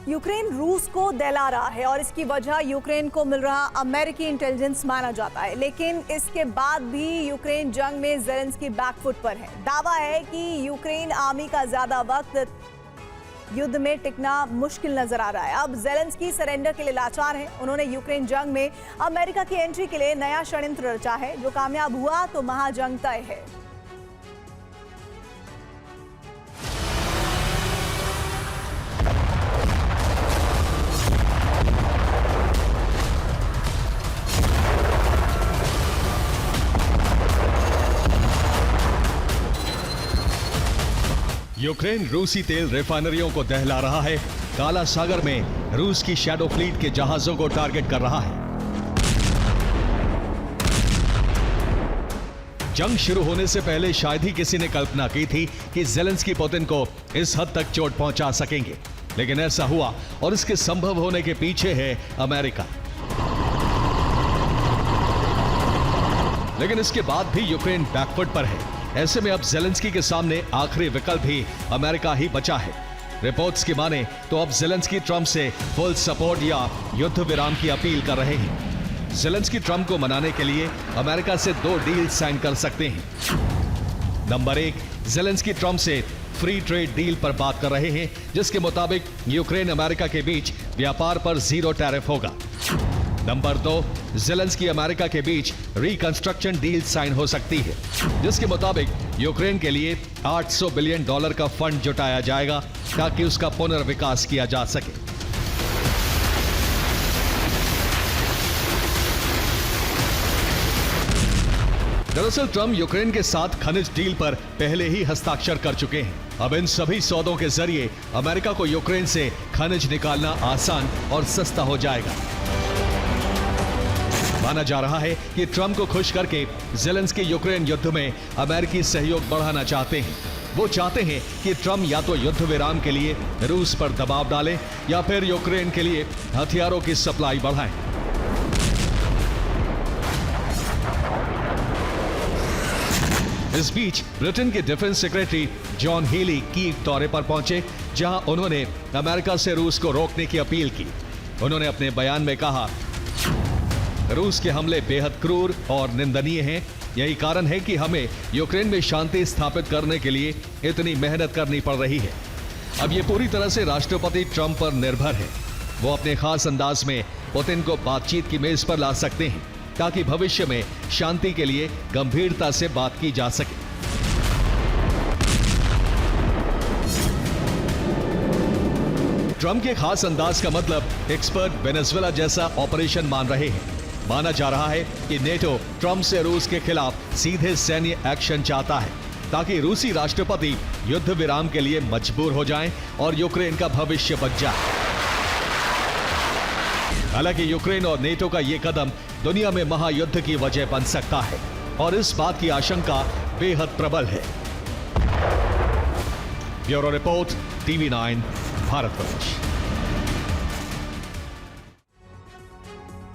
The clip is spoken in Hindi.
यूक्रेन रूस को दहला रहा है और इसकी वजह यूक्रेन को मिल रहा अमेरिकी इंटेलिजेंस माना जाता है। लेकिन इसके बाद भी यूक्रेन जंग में ज़ेलेंस्की बैकफुट पर है। दावा है कि यूक्रेन आर्मी का ज्यादा वक्त युद्ध में टिकना मुश्किल नजर आ रहा है। अब ज़ेलेंस्की सरेंडर के लिए लाचार है। उन्होंने यूक्रेन जंग में अमेरिका की एंट्री के लिए नया षड्यंत्र रचा है। जो कामयाब हुआ तो महाजंग तय है। यूक्रेन रूसी तेल रिफाइनरियों को दहला रहा है। काला सागर में रूस की शैडो फ्लीट के जहाजों को टारगेट कर रहा है। जंग शुरू होने से पहले शायद ही किसी ने कल्पना की थी कि ज़ेलेंस्की पुतिन को इस हद तक चोट पहुंचा सकेंगे, लेकिन ऐसा हुआ और इसके संभव होने के पीछे है अमेरिका। लेकिन इसके बाद भी यूक्रेन बैकफुट पर है। ऐसे में अब ज़ेलेंस्की के सामने आखिरी विकल्प भी अमेरिका ही बचा है। रिपोर्ट्स की माने तो अब ज़ेलेंस्की ट्रंप से फुल सपोर्ट या युद्ध विराम की अपील कर रहे हैं। ज़ेलेंस्की ट्रंप को मनाने के लिए अमेरिका से 2 डील साइन कर सकते हैं। नंबर 1, ज़ेलेंस्की ट्रंप से फ्री ट्रेड डील पर बात कर रहे हैं, जिसके मुताबिक यूक्रेन अमेरिका के बीच व्यापार पर 0 टैरिफ होगा। नंबर 2, ज़ेलेंस्की अमेरिका के बीच रिकंस्ट्रक्शन डील साइन हो सकती है, जिसके मुताबिक यूक्रेन के लिए $800 बिलियन का फंड जुटाया जाएगा ताकि उसका पुनर्विकास किया जा सके। दरअसल ट्रंप यूक्रेन के साथ खनिज डील पर पहले ही हस्ताक्षर कर चुके हैं। अब इन सभी सौदों के जरिए अमेरिका को यूक्रेन से खनिज निकालना आसान और सस्ता हो जाएगा। माना जा रहा है कि ट्रंप को खुश करके ज़ेलेंस्की यूक्रेन युद्ध में अमेरिकी सहयोग बढ़ाना चाहते हैं। वो चाहते हैं कि ट्रंप या तो युद्ध विराम के लिए रूस पर दबाव डालें या फिर यूक्रेन के लिए हथियारों की सप्लाई बढ़ाएं। इस बीच ब्रिटेन के defence secretary John Healy Kyiv दौरे पर पहुंचे, जहां उन्होंने अमेरिका से रूस को रोकने की अपील की। उन्होंने अपने बयान में कहा, रूस के हमले बेहद क्रूर और निंदनीय हैं। यही कारण है कि हमें यूक्रेन में शांति स्थापित करने के लिए इतनी मेहनत करनी पड़ रही है। अब ये पूरी तरह से राष्ट्रपति ट्रंप पर निर्भर है। वो अपने खास अंदाज में पुतिन को बातचीत की मेज पर ला सकते हैं ताकि भविष्य में शांति के लिए गंभीरता से बात की जा सके। ट्रंप के खास अंदाज का मतलब एक्सपर्ट वेनेजुएला जैसा ऑपरेशन मान रहे हैं। माना जा रहा है कि नेटो ट्रंप से रूस के खिलाफ सीधे सैन्य एक्शन चाहता है ताकि रूसी राष्ट्रपति युद्ध विराम के लिए मजबूर हो जाएं और यूक्रेन का भविष्य बच जाए। हालांकि यूक्रेन और नेटो का यह कदम दुनिया में महायुद्ध की वजह बन सकता है और इस बात की आशंका बेहद प्रबल है। Bureau report, TV9 Bharatvarsh.